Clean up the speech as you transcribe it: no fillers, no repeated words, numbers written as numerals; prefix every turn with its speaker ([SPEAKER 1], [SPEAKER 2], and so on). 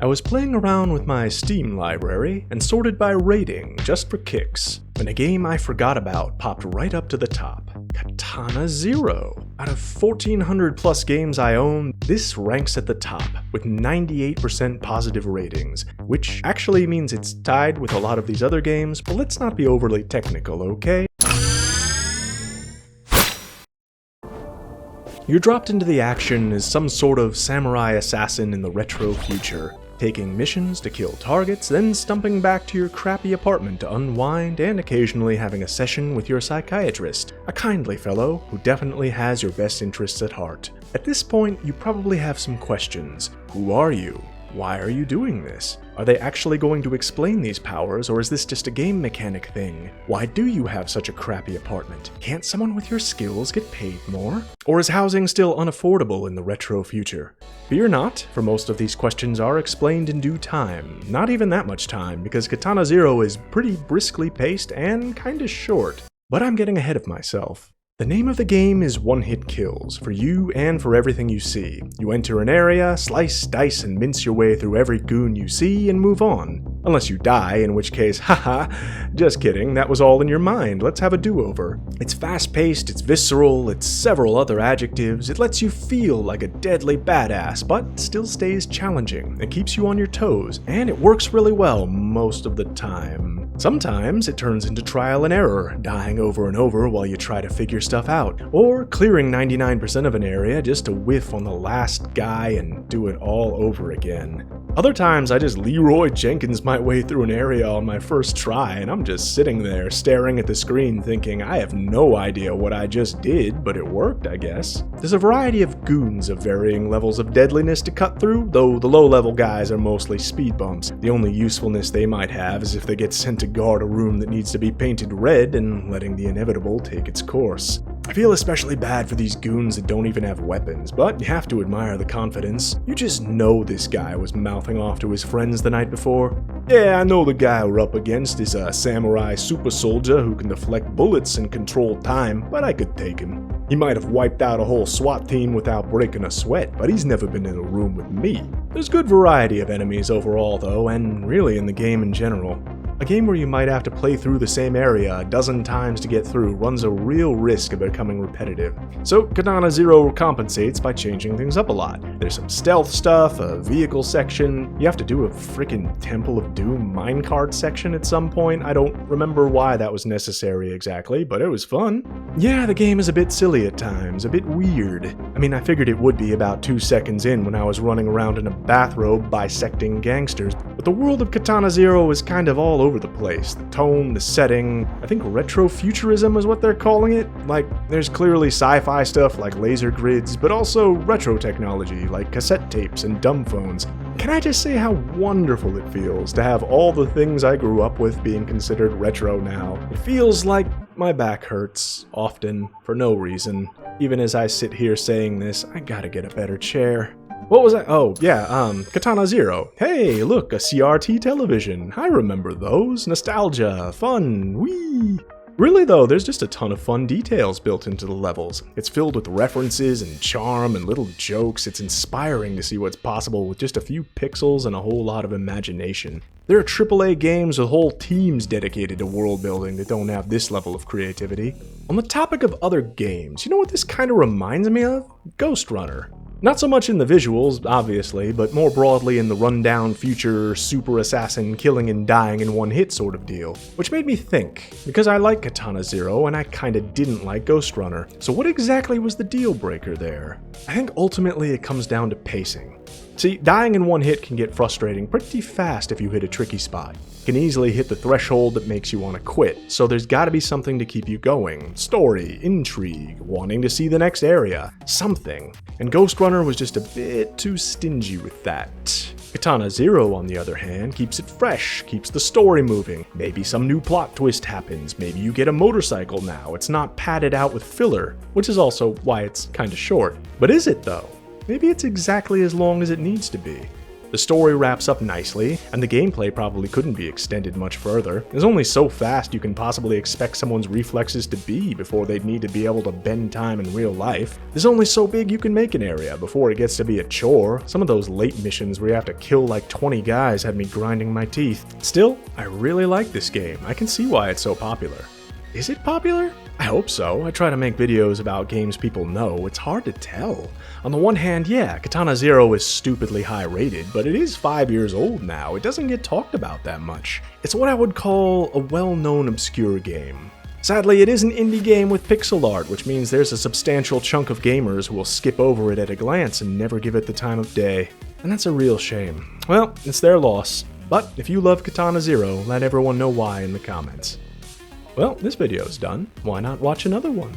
[SPEAKER 1] I was playing around with my Steam library and sorted by rating just for kicks, when a game I forgot about popped right up to the top. Katana Zero. Out of 1,400 plus games I own, this ranks at the top with 98% positive ratings, which actually means it's tied with a lot of these other games, but let's not be overly technical, okay? You're dropped into the action as some sort of samurai assassin in the retro future, taking missions to kill targets, then stumping back to your crappy apartment to unwind and occasionally having a session with your psychiatrist, a kindly fellow who definitely has your best interests at heart. At this point, you probably have some questions. Who are you? Why are you doing this? Are they actually going to explain these powers, or is this just a game mechanic thing? Why do you have such a crappy apartment? Can't someone with your skills get paid more? Or is housing still unaffordable in the retro future? Fear not, for most of these questions are explained in due time. Not even that much time, because Katana Zero is pretty briskly paced and kinda short. But I'm getting ahead of myself. The name of the game is one-hit kills, for you and for everything you see. You enter an area, slice, dice, and mince your way through every goon you see, and move on. Unless you die, in which case, haha, just kidding, that was all in your mind, let's have a do-over. It's fast-paced, it's visceral, it's several other adjectives, it lets you feel like a deadly badass, but still stays challenging, it keeps you on your toes, and it works really well most of the time. Sometimes it turns into trial and error, dying over and over while you try to figure stuff out, or clearing 99% of an area just to whiff on the last guy and do it all over again. Other times I just Leroy Jenkins my way through an area on my first try, and I'm just sitting there staring at the screen thinking I have no idea what I just did, but it worked, I guess. There's a variety of goons of varying levels of deadliness to cut through, though the low-level guys are mostly speed bumps. The only usefulness they might have is if they get sent to guard a room that needs to be painted red and letting the inevitable take its course. I feel especially bad for these goons that don't even have weapons, but you have to admire the confidence. You just know this guy was mouthing off to his friends the night before. Yeah, I know the guy we're up against is a samurai super soldier who can deflect bullets and control time, but I could take him. He might have wiped out a whole SWAT team without breaking a sweat, but he's never been in a room with me. There's good variety of enemies overall though, and really in the game in general. A game where you might have to play through the same area a dozen times to get through runs a real risk of becoming repetitive. So Katana Zero compensates by changing things up a lot. There's some stealth stuff, a vehicle section, you have to do a frickin' Temple of Doom minecart section at some point. I don't remember why that was necessary exactly, but it was fun. Yeah, the game is a bit silly at times, a bit weird. I mean, I figured it would be about 2 seconds in when I was running around in a bathrobe bisecting gangsters, but the world of Katana Zero is kind of all over the place. The tone, the setting, I think retrofuturism is what they're calling it. Like, there's clearly sci-fi stuff like laser grids, but also retro technology like cassette tapes and dumb phones. Can I just say how wonderful it feels to have all the things I grew up with being considered retro now? It feels like my back hurts, often, for no reason. Even as I sit here saying this, I gotta get a better chair. What was I? Oh, yeah, Katana Zero. Hey, look, a CRT television. I remember those. Nostalgia, fun, whee! Really though, there's just a ton of fun details built into the levels. It's filled with references and charm and little jokes. It's inspiring to see what's possible with just a few pixels and a whole lot of imagination. There are AAA games with whole teams dedicated to world building that don't have this level of creativity. On the topic of other games, you know what this kind of reminds me of? Ghost Runner. Not so much in the visuals, obviously, but more broadly in the rundown future super assassin killing and dying in one hit sort of deal. Which made me think, because I like Katana Zero and I kinda didn't like Ghost Runner, so what exactly was the deal breaker there? I think ultimately it comes down to pacing. See, dying in one hit can get frustrating pretty fast if you hit a tricky spot. You can easily hit the threshold that makes you want to quit, so there's gotta be something to keep you going. Story, intrigue, wanting to see the next area, something. And Ghost Runner was just a bit too stingy with that. Katana Zero, on the other hand, keeps it fresh, keeps the story moving. Maybe some new plot twist happens, maybe you get a motorcycle now, it's not padded out with filler, which is also why it's kinda short. But is it though? Maybe it's exactly as long as it needs to be. The story wraps up nicely, and the gameplay probably couldn't be extended much further. There's only so fast you can possibly expect someone's reflexes to be before they'd need to be able to bend time in real life. There's only so big you can make an area before it gets to be a chore. Some of those late missions where you have to kill like 20 guys had me grinding my teeth. Still, I really like this game. I can see why it's so popular. Is it popular? I hope so. I try to make videos about games people know. It's hard to tell. On the one hand, yeah, Katana Zero is stupidly high rated, but it is 5 years old now. It doesn't get talked about that much. It's what I would call a well-known obscure game. Sadly, it is an indie game with pixel art, which means there's a substantial chunk of gamers who will skip over it at a glance and never give it the time of day. And that's a real shame. Well, it's their loss. But if you love Katana Zero, let everyone know why in the comments. Well, this video's done. Why not watch another one?